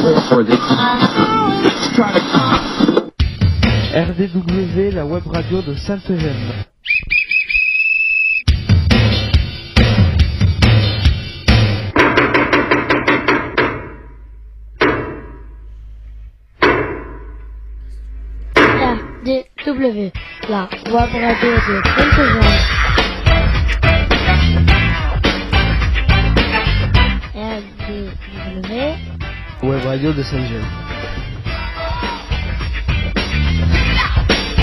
RDW, la web radio de Sainte-Gemme. RDW, la web radio de Sainte-Gemme. RDW, Web radio de Sainte-Gemme.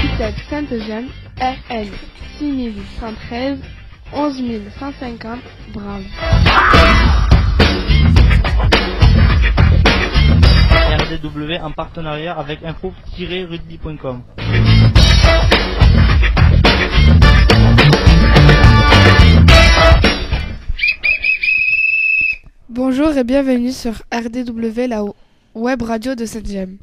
ITEP Sainte-Gemme, RN 6113 11150 Bram. RDW en partenariat avec info-rugby.com. Bonjour et bienvenue sur RDW, la web radio de Sainte-Gemme.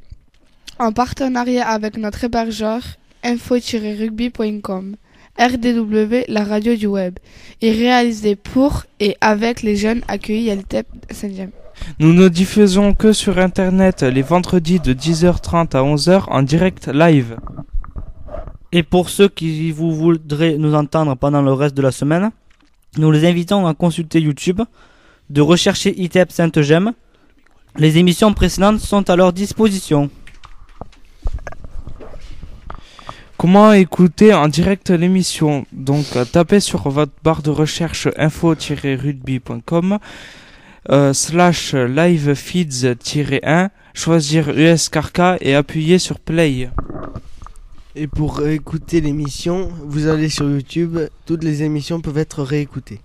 En partenariat avec notre hébergeur info-rugby.com. RDW, la radio du web, est réalisé pour et avec les jeunes accueillis à l'ITEP Sainte-Gemme. Nous ne diffusons que sur internet les vendredis de 10h30 à 11h en direct live. Et pour ceux qui vous voudraient nous entendre pendant le reste de la semaine, nous les invitons à consulter YouTube, de rechercher ITEP Sainte-Gemme. Les émissions précédentes sont à leur disposition. Comment écouter en direct l'émission? Donc tapez sur votre barre de recherche info-rugby.com / live feeds-1, choisir US Carca et appuyer sur play. Et pour réécouter l'émission, vous allez sur YouTube, toutes les émissions peuvent être réécoutées.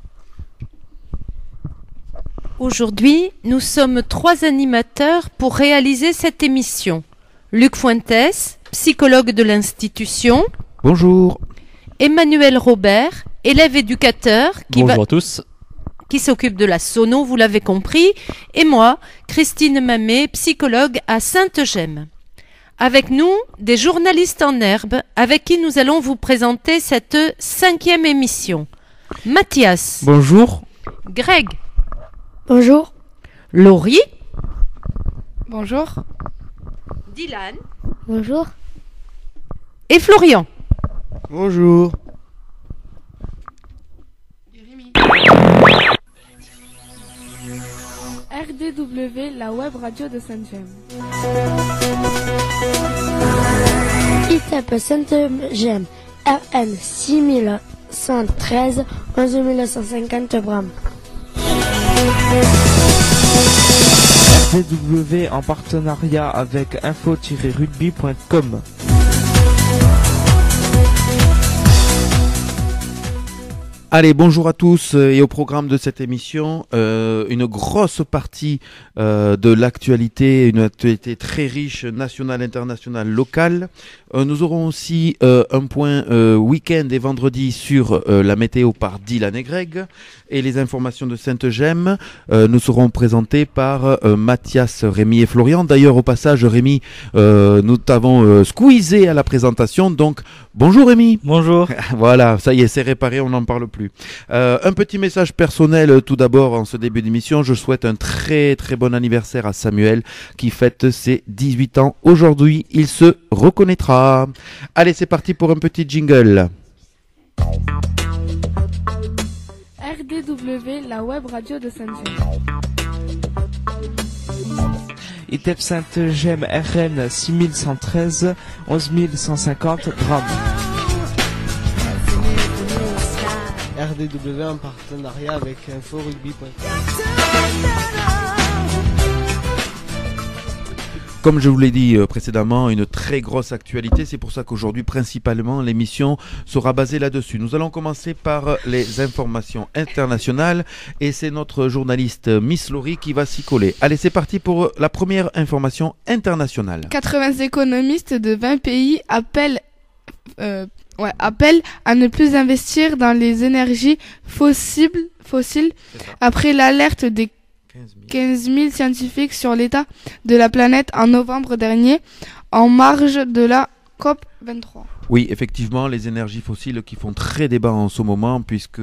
Aujourd'hui, nous sommes 3 animateurs pour réaliser cette émission. Luc Fuentes, psychologue de l'institution. Bonjour. Emmanuel Robert, élève éducateur Bonjour à tous. Qui s'occupe de la sono, vous l'avez compris. Et moi, Christine Mamet, psychologue à Sainte-Gemme. Avec nous, des journalistes en herbe avec qui nous allons vous présenter cette 5e émission. Mathias. Bonjour. Greg. Bonjour. Laurie. Bonjour. Dylan. Bonjour. Et Florian. Bonjour. RDW, la web radio de Sainte-Gemme. ITEP Sainte-Gemme, RN 6113 11150 Bram. RDW en partenariat avec info-rugby.com. Allez, bonjour à tous et au programme de cette émission, une grosse partie de l'actualité, une actualité très riche, nationale, internationale, locale. Nous aurons aussi un point week-end et vendredi sur la météo par Dylan et Greg, et les informations de Sainte-Gemme nous seront présentées par Mathias, Rémi et Florian. D'ailleurs, au passage, Rémi, nous t'avons squeezé à la présentation, donc bonjour Rémi. Bonjour. Voilà, ça y est, c'est réparé, on n'en parle plus. Un petit message personnel tout d'abord en ce début d'émission. Je souhaite un très très bon anniversaire à Samuel qui fête ses 18 ans aujourd'hui. Il se reconnaîtra. Allez, c'est parti pour un petit jingle. RDW, la web radio de Sainte-Gemme. ITEP Sainte-Gemme, RN 6113 11150 Bram. RDW en partenariat avec info-rugby.com. Comme je vous l'ai dit précédemment, une très grosse actualité. C'est pour ça qu'aujourd'hui, principalement, l'émission sera basée là-dessus. Nous allons commencer par les informations internationales et c'est notre journaliste Miss Laurie qui va s'y coller. Allez, c'est parti pour la première information internationale. 80 économistes de 20 pays appellent à ne plus investir dans les énergies fossiles après l'alerte des 15 000 scientifiques sur l'état de la planète en novembre dernier, en marge de la COP 23. Oui, effectivement, les énergies fossiles qui font très débat en ce moment, puisque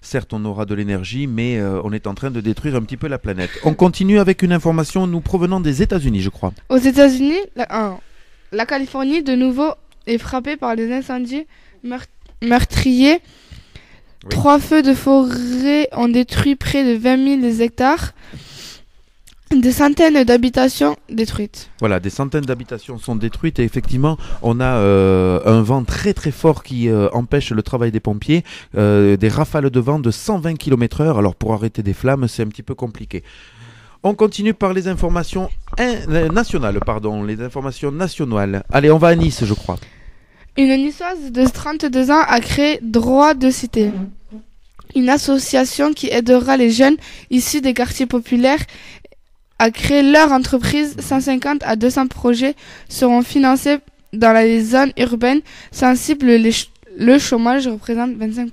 certes on aura de l'énergie, mais on est en train de détruire un petit peu la planète. On continue avec une information nous provenant des États-Unis, je crois. Aux États-Unis, la Californie, de nouveau, est frappée par des incendies meurtriers. Oui. 3 feux de forêt ont détruit près de 20 000 hectares. Des centaines d'habitations détruites. Voilà, des centaines d'habitations sont détruites et effectivement, on a un vent très très fort qui empêche le travail des pompiers, des rafales de vent de 120 km/h. Alors pour arrêter des flammes, c'est un petit peu compliqué. On continue par les informations nationales, les informations nationales. Allez, on va à Nice, je crois. Une Niçoise de 32 ans a créé Droit de Cité, une association qui aidera les jeunes issus des quartiers populaires à créer leur entreprise. 150 à 200 projets seront financés dans les zones urbaines sensibles. Le chômage représente 25%.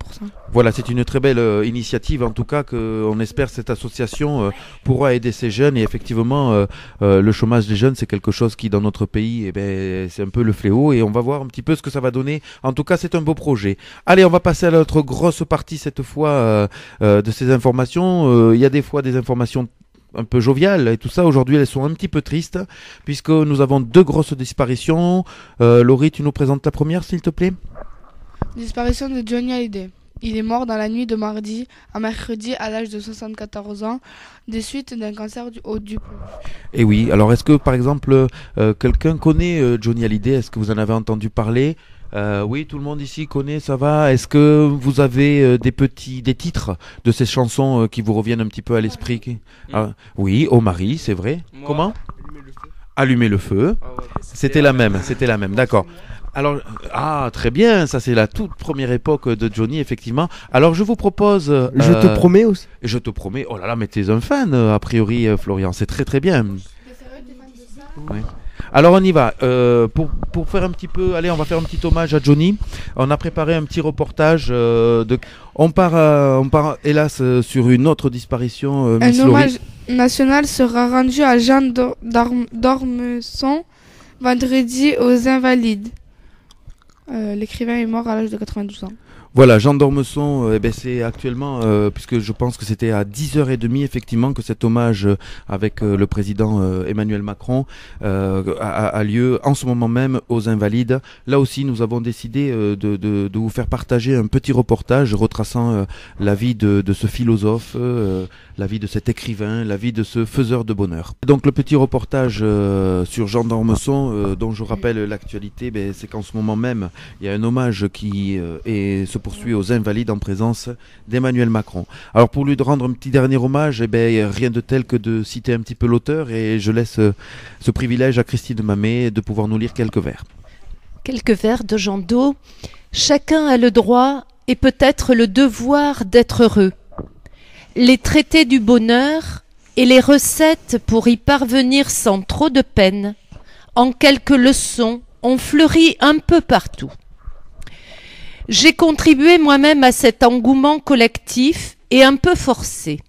Voilà, c'est une très belle initiative, en tout cas, qu'on espère cette association pourra aider ces jeunes. Et effectivement, le chômage des jeunes, c'est quelque chose qui, dans notre pays, c'est un peu le fléau. Et on va voir un petit peu ce que ça va donner. En tout cas, c'est un beau projet. Allez, on va passer à notre grosse partie, cette fois, de ces informations. Il y a des fois des informations un peu joviales et tout ça. Aujourd'hui, elles sont un petit peu tristes, puisque nous avons 2 grosses disparitions. Laurie, tu nous présentes la première, s'il te plaît? Disparition de Johnny Hallyday. Il est mort dans la nuit de mardi à mercredi à l'âge de 74 ans des suites d'un cancer du haut du poumon. Et oui, alors est-ce que par exemple quelqu'un connaît Johnny Hallyday? Est-ce que vous en avez entendu parler? Oui, tout le monde ici connaît, ça va. Est-ce que vous avez des titres de ces chansons qui vous reviennent un petit peu à l'esprit? Oui, Oh Marie, c'est vrai. Moi, Comment? Allumer le feu. Ah ouais, C'était la même, d'accord. Alors, très bien, ça c'est la toute première époque de Johnny, effectivement. Alors je vous propose... Je te promets aussi. Je te promets, oh là là, mais t'es un fan, a priori, Florian, c'est très très bien. Ouais. Alors on y va, pour faire un petit peu, allez, on va faire un petit hommage à Johnny. On a préparé un petit reportage, on part hélas sur une autre disparition. Un hommage national sera rendu à Jean d'Ormesson vendredi aux Invalides. L'écrivain est mort à l'âge de 92 ans. Voilà, Jean d'Ormesson, c'est actuellement, puisque je pense que c'était à 10h30 effectivement que cet hommage avec le président Emmanuel Macron a lieu en ce moment même aux Invalides. Là aussi, nous avons décidé de vous faire partager un petit reportage retraçant la vie de ce philosophe, la vie de cet écrivain, la vie de ce faiseur de bonheur. Donc le petit reportage sur Jean d'Ormesson, dont je rappelle l'actualité, c'est qu'en ce moment même, il y a un hommage qui se poursuit aux Invalides en présence d'Emmanuel Macron. Alors pour lui rendre un petit dernier hommage, rien de tel que de citer un petit peu l'auteur, et je laisse ce privilège à Christine Mamet de pouvoir nous lire quelques vers. Quelques vers de Jean d'O. Chacun a le droit et peut-être le devoir d'être heureux. Les traités du bonheur et les recettes pour y parvenir sans trop de peine, en quelques leçons, ont fleuri un peu partout. J'ai contribué moi-même à cet engouement collectif et un peu forcé.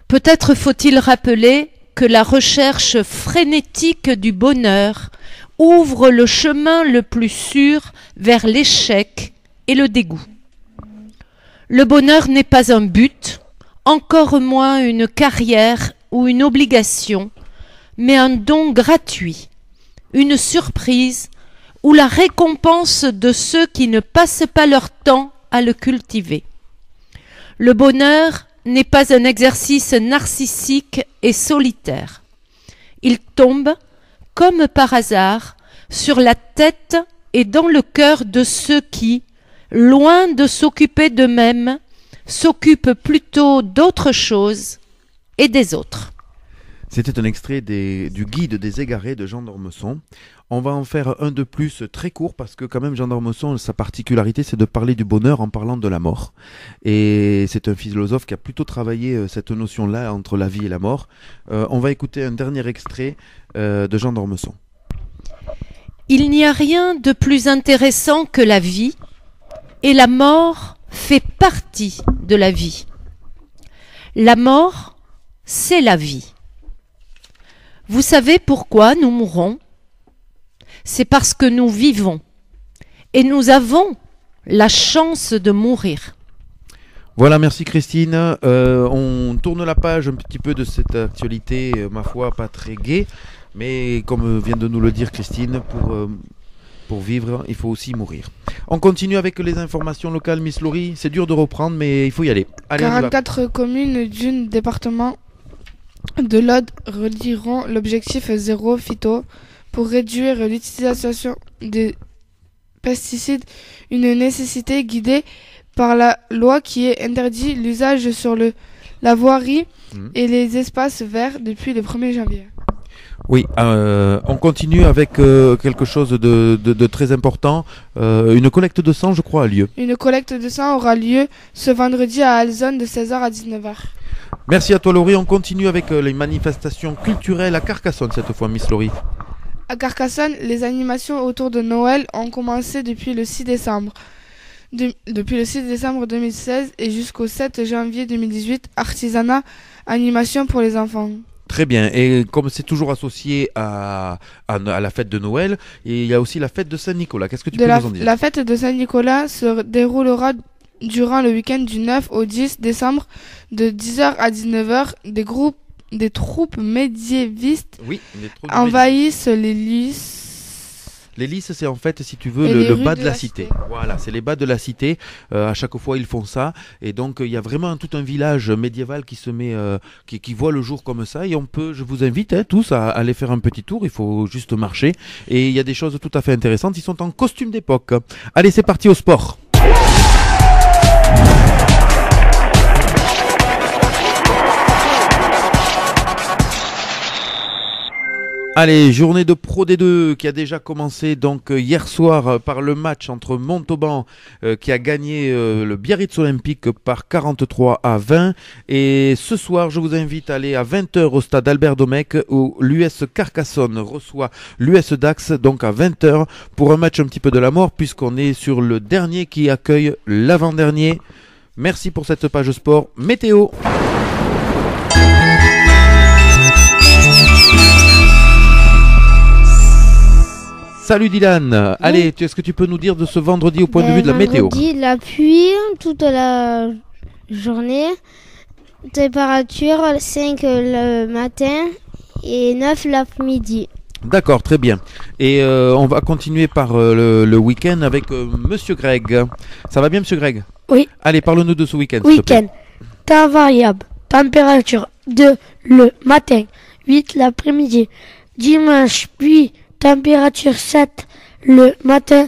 Peut-être faut-il rappeler que la recherche frénétique du bonheur ouvre le chemin le plus sûr vers l'échec et le dégoût. Le bonheur n'est pas un but, encore moins une carrière ou une obligation, mais un don gratuit, une surprise ou la récompense de ceux qui ne passent pas leur temps à le cultiver. Le bonheur n'est pas un exercice narcissique et solitaire. Il tombe, comme par hasard, sur la tête et dans le cœur de ceux qui, loin de s'occuper d'eux-mêmes, s'occupent plutôt d'autre chose et des autres. C'était un extrait du guide des égarés de Jean d'Ormesson. On va en faire un de plus très court parce que quand même Jean d'Ormesson, sa particularité, c'est de parler du bonheur en parlant de la mort. Et c'est un philosophe qui a plutôt travaillé cette notion-là entre la vie et la mort. On va écouter un dernier extrait de Jean d'Ormesson. Il n'y a rien de plus intéressant que la vie, et la mort fait partie de la vie. La mort, c'est la vie. Vous savez pourquoi nous mourons? C'est parce que nous vivons. et nous avons la chance de mourir. Voilà, merci Christine. On tourne la page un petit peu de cette actualité, ma foi, pas très gaie. Mais comme vient de nous le dire Christine, pour vivre, il faut aussi mourir. On continue avec les informations locales, Miss Laurie. C'est dur de reprendre, mais il faut y aller. Allez, 44 communes du département de l'Aude relieront l'objectif zéro phyto pour réduire l'utilisation des pesticides, une nécessité guidée par la loi qui interdit l'usage sur la voirie et les espaces verts depuis le 1er janvier. Oui, on continue avec quelque chose de très important. Une collecte de sang, je crois, a lieu. Une collecte de sang aura lieu ce vendredi à Alzone de 16h à 19h. Merci à toi Laurie. On continue avec les manifestations culturelles à Carcassonne cette fois, Miss Laurie. À Carcassonne, les animations autour de Noël ont commencé depuis le 6 décembre. Depuis le 6 décembre 2016 et jusqu'au 7 janvier 2018, artisanat, animation pour les enfants. Très bien, et comme c'est toujours associé à la fête de Noël, et il y a aussi la fête de Saint-Nicolas, qu'est-ce que tu peux nous en dire? La fête de Saint-Nicolas se déroulera durant le week-end du 9 au 10 décembre de 10h à 19h. Des troupes médiévistes envahissent les lices. Les lices, c'est en fait, si tu veux, le bas de la cité. Voilà, c'est les bas de la cité. À chaque fois, ils font ça. Et donc, il y a vraiment tout un village médiéval qui se met, qui voit le jour comme ça. Et je vous invite tous à aller faire un petit tour. Il faut juste marcher. Et il y a des choses tout à fait intéressantes. Ils sont en costume d'époque. Allez, c'est parti au sport. Allez, journée de Pro D2 qui a déjà commencé donc hier soir par le match entre Montauban qui a gagné le Biarritz Olympique par 43-20. Et ce soir, je vous invite à aller à 20h au stade Albert Domecq où l'US Carcassonne reçoit l'US Dax, donc à 20h pour un match un petit peu de la mort puisqu'on est sur le dernier qui accueille l'avant-dernier. Merci pour cette page sport. Météo. Salut Dylan, allez, est-ce que tu peux nous dire de ce vendredi au point de vue de la météo? Vendredi, la pluie toute la journée, température 5 le matin et 9 l'après-midi. D'accord, très bien. Et on va continuer par le week-end avec Monsieur Greg. Ça va bien Monsieur Greg? Oui. Allez, parle-nous de ce week-end. Week-end, temps variable, température 2 le matin, 8 l'après-midi. Dimanche, pluie. Température 7 le matin,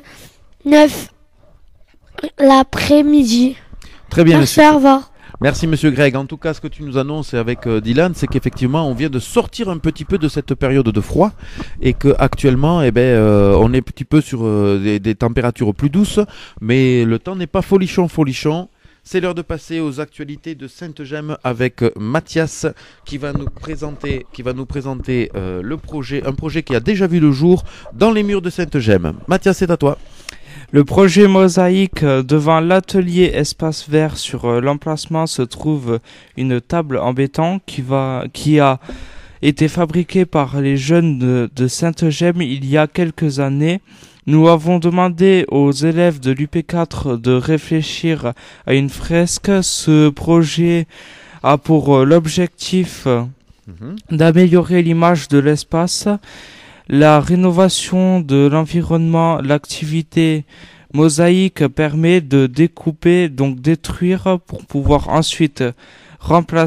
9 l'après-midi. Très bien. Merci, au revoir. Merci Monsieur Greg. En tout cas, ce que tu nous annonces avec Dylan, c'est qu'effectivement, on vient de sortir un petit peu de cette période de froid et qu'actuellement, on est un petit peu sur des températures plus douces, mais le temps n'est pas folichon. C'est l'heure de passer aux actualités de Sainte-Gemme avec Mathias qui va nous présenter un projet qui a déjà vu le jour dans les murs de Sainte-Gemme. Mathias, c'est à toi. Le projet Mosaïque devant l'atelier Espace Vert sur l'emplacement se trouve une table en béton qui a été fabriquée par les jeunes de Sainte-Gemme il y a quelques années. Nous avons demandé aux élèves de l'UP4 de réfléchir à une fresque. Ce projet a pour l'objectif d'améliorer l'image de l'espace, la rénovation de l'environnement. L'activité mosaïque permet de découper, donc détruire, pour pouvoir ensuite rassembler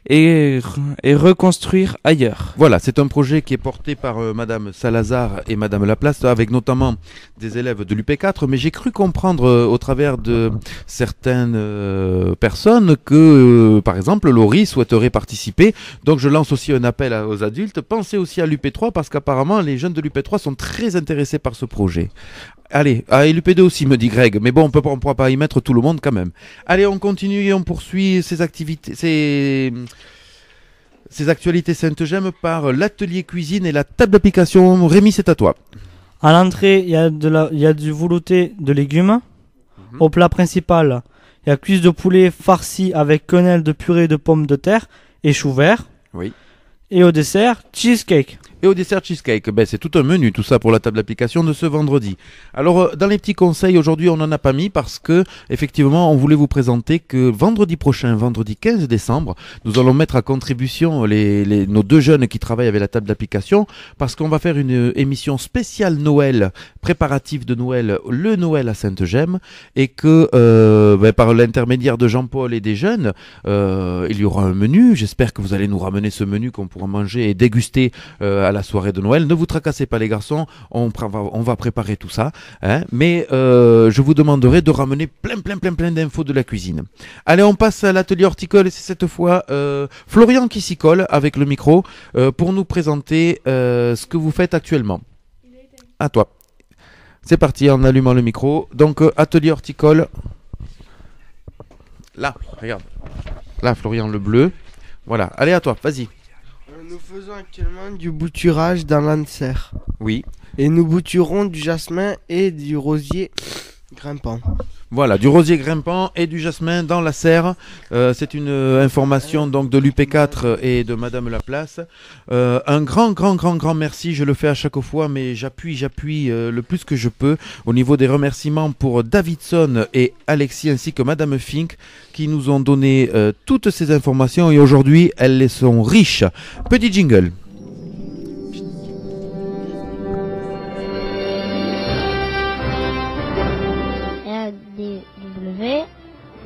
et reconstruire ailleurs. Voilà, c'est un projet qui est porté par Madame Salazar et Madame Laplace, avec notamment des élèves de l'UP4, mais j'ai cru comprendre au travers de certaines personnes que, par exemple, Laurie souhaiterait participer. Donc je lance aussi un appel aux adultes. Pensez aussi à l'UP3 parce qu'apparemment les jeunes de l'UP3 sont très intéressés par ce projet. Allez, et l'UP2 aussi, me dit Greg, mais bon, on ne pourra pas y mettre tout le monde quand même. Allez, on continue et on poursuit ces activités, ces actualités Sainte-Gemme par l'atelier cuisine et la table d'application. Rémi, c'est à toi. À l'entrée, il y a du velouté de légumes. Au plat principal, il y a cuisse de poulet farci avec quenelle de purée de pommes de terre et choux verts. Oui. Et au dessert, cheesecake. Et au dessert cheesecake, c'est tout un menu, tout ça pour la table d'application de ce vendredi. Alors, dans les petits conseils, aujourd'hui, on n'en a pas mis parce que, effectivement, on voulait vous présenter que vendredi prochain, vendredi 15 décembre, nous allons mettre à contribution nos 2 jeunes qui travaillent avec la table d'application parce qu'on va faire une émission spéciale Noël, préparatif de Noël, le Noël à Sainte-Gemme, et que, par l'intermédiaire de Jean-Paul et des jeunes, il y aura un menu. J'espère que vous allez nous ramener ce menu qu'on pourra manger et déguster à la soirée de Noël. Ne vous tracassez pas les garçons, on va préparer tout ça, hein, mais je vous demanderai de ramener plein d'infos de la cuisine. Allez, on passe à l'atelier horticole et c'est cette fois Florian qui s'y colle avec le micro pour nous présenter ce que vous faites actuellement. À toi. C'est parti en allumant le micro. Donc atelier horticole. Là, regarde. Là, Florian, le bleu. Voilà, allez à toi, vas-y. Nous faisons actuellement du bouturage dans l'Anser. Oui. Et nous bouturons du jasmin et du rosier grimpant. Voilà, du rosier grimpant et du jasmin dans la serre. C'est une information donc de l'UP4 et de Madame Laplace. Un grand merci, je le fais à chaque fois, mais j'appuie le plus que je peux au niveau des remerciements pour Davidson et Alexis ainsi que Madame Fink qui nous ont donné toutes ces informations et aujourd'hui elles sont riches. Petit jingle.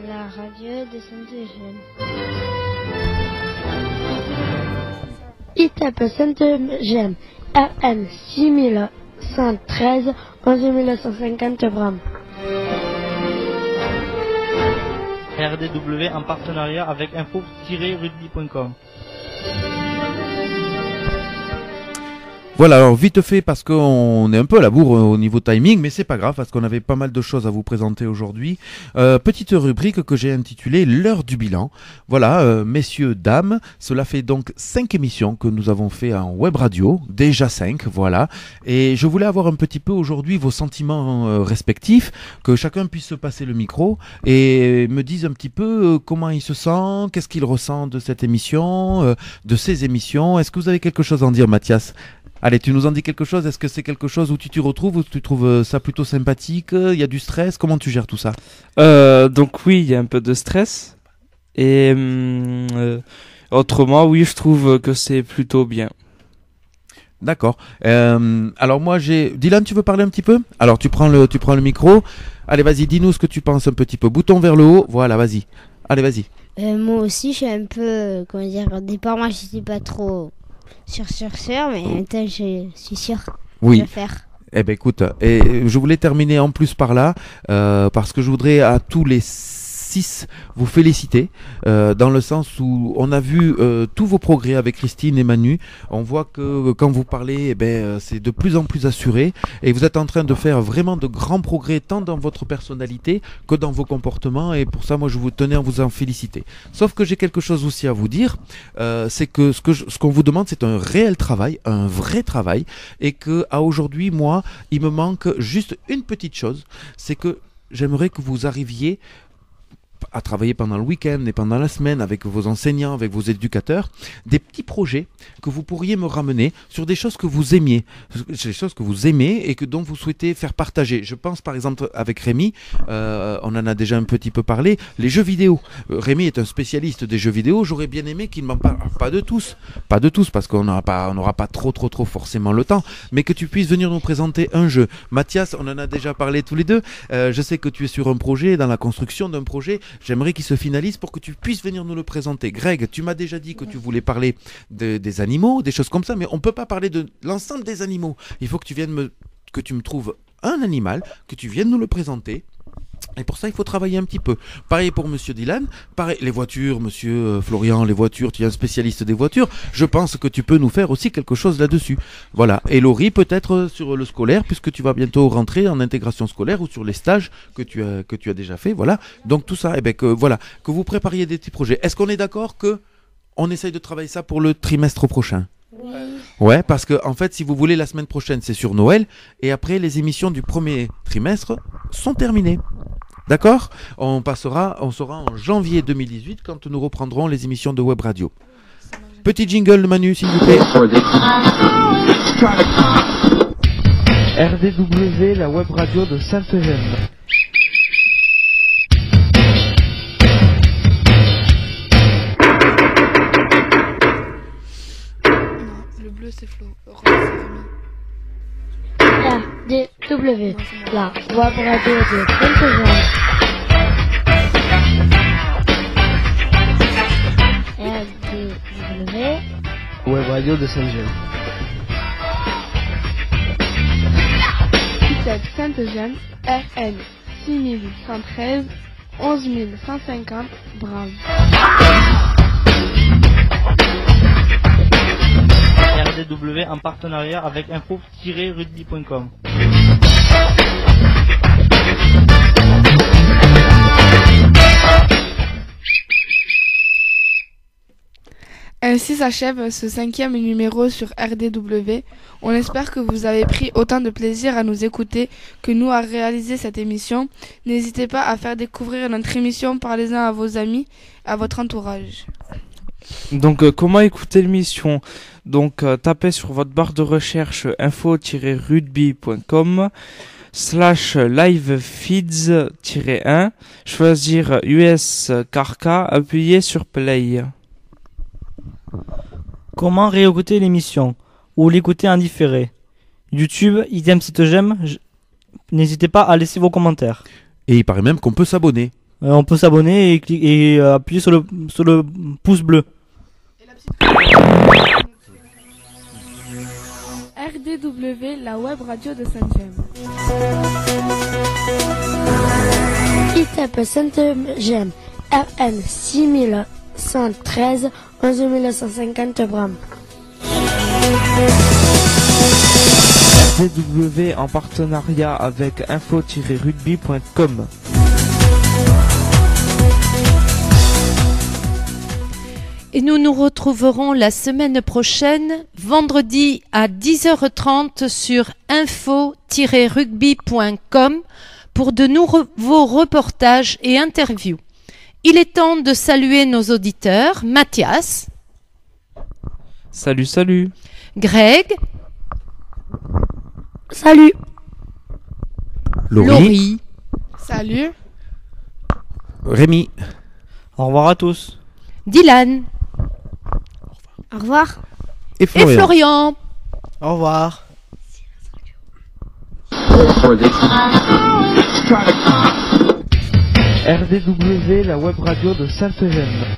La radio de Sainte-Gemme. ITEP Sainte-Gemme, RN 6113, 11950 grammes. RDW en partenariat avec info-rugby.com. Voilà, alors vite fait parce qu'on est un peu à la bourre au niveau timing, mais c'est pas grave parce qu'on avait pas mal de choses à vous présenter aujourd'hui. Petite rubrique que j'ai intitulée l'heure du bilan. Voilà, messieurs, dames, cela fait donc 5 émissions que nous avons fait en web radio, déjà 5, voilà. Et je voulais avoir un petit peu aujourd'hui vos sentiments respectifs, que chacun puisse se passer le micro et me dise un petit peu comment il se sent, qu'est-ce qu'il ressent de cette émission, de ces émissions. Est-ce que vous avez quelque chose à en dire, Mathias ? Allez, tu nous en dis quelque chose. Est-ce que c'est quelque chose où tu t'y retrouves, où tu trouves ça plutôt sympathique? Il y a du stress? Comment tu gères tout ça? Donc oui, il y a un peu de stress. Et autrement, oui, je trouve que c'est plutôt bien. D'accord. Alors moi, Dylan, tu veux parler un petit peu? Alors tu prends le micro. Allez, vas-y, dis-nous ce que tu penses un petit peu. Bouton vers le haut. Voilà, vas-y. Allez, vas-y. Moi aussi, je suis un peu, comment dire, au départ, moi, je suis pas trop sûr, mais maintenant, je suis sûr de le faire. Eh ben écoute, et je voulais terminer en plus par là, parce que je voudrais à tous les 6 vous féliciter, dans le sens où on a vu tous vos progrès avec Christine et Manu. On voit que quand vous parlez, c'est de plus en plus assuré et vous êtes en train de faire vraiment de grands progrès tant dans votre personnalité que dans vos comportements et pour ça moi je vous tenais à vous en féliciter. Sauf que j'ai quelque chose aussi à vous dire, c'est que ce qu'on vous demande c'est un réel travail, un vrai travail et que à aujourd'hui moi il me manque juste une petite chose, c'est que j'aimerais que vous arriviez à travailler pendant le week-end et pendant la semaine avec vos enseignants, avec vos éducateurs, des petits projets que vous pourriez me ramener sur des choses que vous aimiez, des choses que vous aimez et dont vous souhaitez faire partager. Je pense par exemple avec Rémi, on en a déjà un petit peu parlé, les jeux vidéo. Rémi est un spécialiste des jeux vidéo, j'aurais bien aimé qu'il m'en parle, pas de tous parce qu'on n'aura pas trop forcément le temps, mais que tu puisses venir nous présenter un jeu. Mathias, on en a déjà parlé tous les deux, je sais que tu es sur un projet, dans la construction d'un projet. J'aimerais qu'il se finalise pour que tu puisses venir nous le présenter. Greg, tu m'as déjà dit que tu voulais parler des animaux, des choses comme ça, mais on ne peut pas parler de l'ensemble des animaux. Il faut que tu me trouves un animal, que tu viennes nous le présenter. Et pour ça, il faut travailler un petit peu. Pareil pour Monsieur Dylan, pareil, les voitures, Monsieur Florian, les voitures, tu es un spécialiste des voitures. Je pense que tu peux nous faire aussi quelque chose là-dessus. Voilà. Et Laurie, peut-être sur le scolaire, puisque tu vas bientôt rentrer en intégration scolaire ou sur les stages que tu as déjà fait. Voilà. Donc tout ça, que vous prépariez des petits projets. Est-ce qu'on est d'accord que on essaye de travailler ça pour le trimestre prochain? Ouais, parce que en fait, si vous voulez, la semaine prochaine, c'est sur Noël, et après, les émissions du premier trimestre sont terminées. D'accord ? On sera en janvier 2018 quand nous reprendrons les émissions de web radio. Petit jingle, Manu, s'il vous plaît. RDW, la web radio de Sainte-Gemme. Non, le bleu c'est Flo. Le rose c'est Rémi. RDW, la web radio de Sainte-Gemme. RDW, Web radio de Sainte-Gemme. ITEP Sainte-Gemme, RN 6113, 11150, Brave. RDW en partenariat avec info-rugby.com. Ainsi s'achève ce 5e numéro sur RDW. On espère que vous avez pris autant de plaisir à nous écouter que nous à réaliser cette émission. N'hésitez pas à faire découvrir notre émission, parlez-en à vos amis, à votre entourage. Donc, comment écouter l'émission? Donc, tapez sur votre barre de recherche info-rugby.com /live feeds-1, choisir US Carca, appuyez sur play. Comment réécouter l'émission ou l'écouter en différé? YouTube, ITEP Sainte-Gemme, n'hésitez pas à laisser vos commentaires. Et il paraît même qu'on peut s'abonner. On peut s'abonner et appuyer sur le pouce bleu. RDW, la web radio de Sainte-Gemme. ITEP Sainte-Gemme, RN 6113, 11150 Bram. RDW en partenariat avec info-rugby.com. Et nous nous retrouverons la semaine prochaine, vendredi à 10h30 sur info-rugby.com pour de nouveaux reportages et interviews. Il est temps de saluer nos auditeurs. Mathias. Salut, salut. Greg. Salut. Laurie. Salut. Rémi. Au revoir à tous. Dylan. Au revoir. Et Florian. Et Florian. Au revoir. RDW, la web radio de Sainte-Gemme.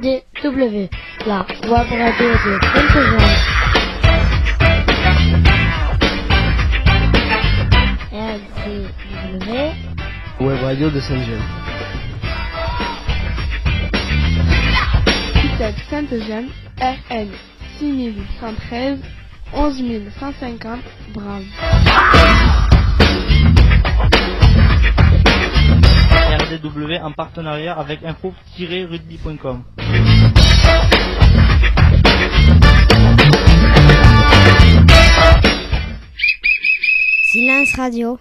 RDW, la web radio de Sainte-Gemme. RDW, Web radio de Sainte-Gemme. ITEP Sainte-Gemme, RN 6113, 11150, Brave. RDW en partenariat avec info-rugby.com. Silence radio.